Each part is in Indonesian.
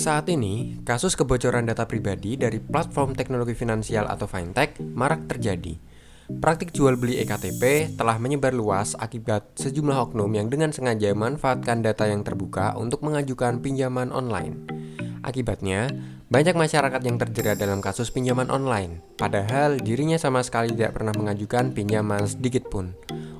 Saat ini, kasus kebocoran data pribadi dari platform teknologi finansial atau fintech marak terjadi. Praktik jual beli eKTP telah menyebar luas akibat sejumlah oknum yang dengan sengaja memanfaatkan data yang terbuka untuk mengajukan pinjaman online. Akibatnya, banyak masyarakat yang terjerat dalam kasus pinjaman online, padahal dirinya sama sekali tidak pernah mengajukan pinjaman sedikit pun.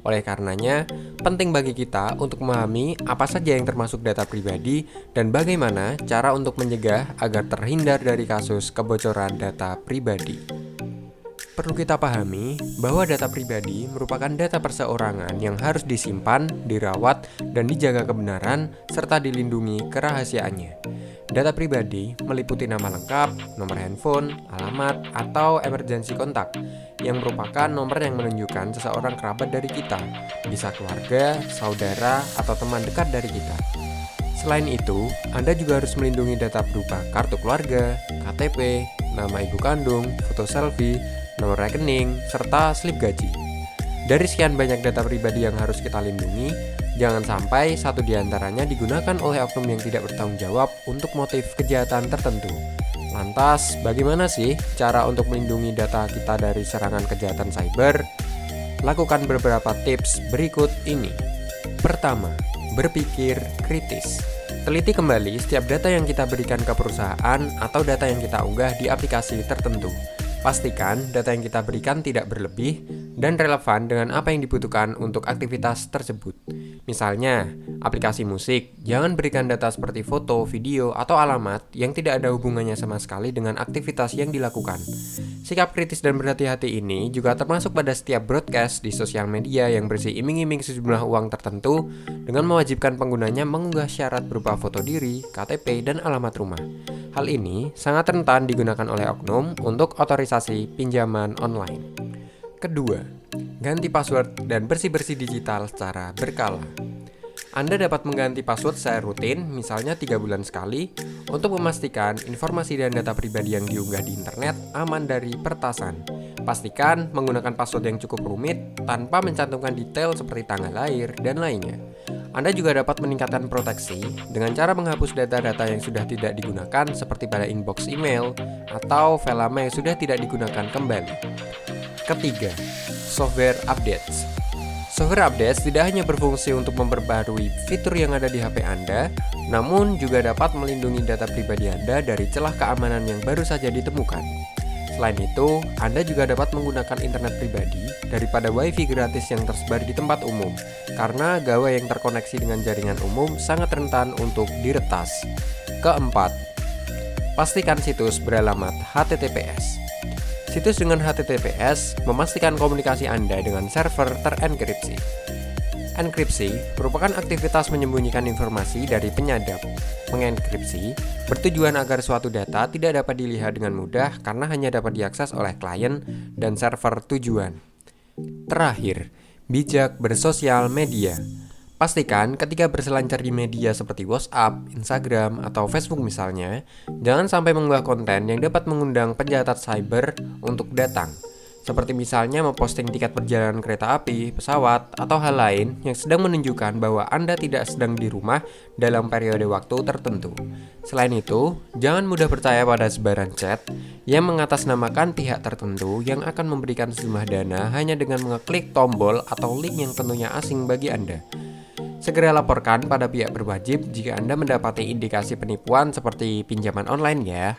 Oleh karenanya, penting bagi kita untuk memahami apa saja yang termasuk data pribadi dan bagaimana cara untuk mencegah agar terhindar dari kasus kebocoran data pribadi. Perlu kita pahami bahwa data pribadi merupakan data perseorangan yang harus disimpan, dirawat, dan dijaga kebenaran serta dilindungi kerahasiaannya. Data pribadi meliputi nama lengkap, nomor handphone, alamat, atau emergency kontak, yang merupakan nomor yang menunjukkan seseorang kerabat dari kita, bisa keluarga, saudara, atau teman dekat dari kita. Selain itu, Anda juga harus melindungi data berupa kartu keluarga, KTP, nama ibu kandung, foto selfie, nomor rekening, serta slip gaji. Dari sekian banyak data pribadi yang harus kita lindungi, jangan sampai satu di antaranya digunakan oleh oknum yang tidak bertanggung jawab untuk motif kejahatan tertentu. Lantas, bagaimana sih cara untuk melindungi data kita dari serangan kejahatan cyber? Lakukan beberapa tips berikut ini. Pertama, berpikir kritis. Teliti kembali setiap data yang kita berikan ke perusahaan atau data yang kita unggah di aplikasi tertentu. Pastikan data yang kita berikan tidak berlebih dan relevan dengan apa yang dibutuhkan untuk aktivitas tersebut. Misalnya, aplikasi musik, jangan berikan data seperti foto, video, atau alamat yang tidak ada hubungannya sama sekali dengan aktivitas yang dilakukan. Sikap kritis dan berhati-hati ini juga termasuk pada setiap broadcast di sosial media yang berisi iming-iming sejumlah uang tertentu dengan mewajibkan penggunanya mengunggah syarat berupa foto diri, KTP, dan alamat rumah. Hal ini sangat rentan digunakan oleh oknum untuk otorisasi pinjaman online. Kedua, ganti password dan bersih-bersih digital secara berkala. Anda dapat mengganti password secara rutin, misalnya 3 bulan sekali, untuk memastikan informasi dan data pribadi yang diunggah di internet aman dari peretasan. Pastikan menggunakan password yang cukup rumit tanpa mencantumkan detail seperti tanggal lahir dan lainnya. Anda juga dapat meningkatkan proteksi dengan cara menghapus data-data yang sudah tidak digunakan seperti pada inbox email atau file lama yang sudah tidak digunakan kembali. Ketiga, software updates. Software updates tidak hanya berfungsi untuk memperbarui fitur yang ada di HP Anda, namun juga dapat melindungi data pribadi Anda dari celah keamanan yang baru saja ditemukan. Selain itu, Anda juga dapat menggunakan internet pribadi daripada WiFi gratis yang tersebar di tempat umum, karena gawai yang terkoneksi dengan jaringan umum sangat rentan untuk diretas. Keempat, pastikan situs beralamat HTTPS. Situs dengan HTTPS memastikan komunikasi Anda dengan server terenkripsi. Enkripsi merupakan aktivitas menyembunyikan informasi dari penyadap. Mengenkripsi bertujuan agar suatu data tidak dapat dilihat dengan mudah karena hanya dapat diakses oleh klien dan server tujuan. Terakhir, bijak bersosial media. Pastikan ketika berselancar di media seperti WhatsApp, Instagram, atau Facebook misalnya, jangan sampai mengunggah konten yang dapat mengundang penjahat cyber untuk datang. Seperti misalnya memposting tiket perjalanan kereta api, pesawat, atau hal lain yang sedang menunjukkan bahwa Anda tidak sedang di rumah dalam periode waktu tertentu. Selain itu, jangan mudah percaya pada sebaran chat yang mengatasnamakan pihak tertentu yang akan memberikan sejumlah dana hanya dengan mengeklik tombol atau link yang tentunya asing bagi Anda. Segera laporkan pada pihak berwajib jika Anda mendapati indikasi penipuan seperti pinjaman online ya.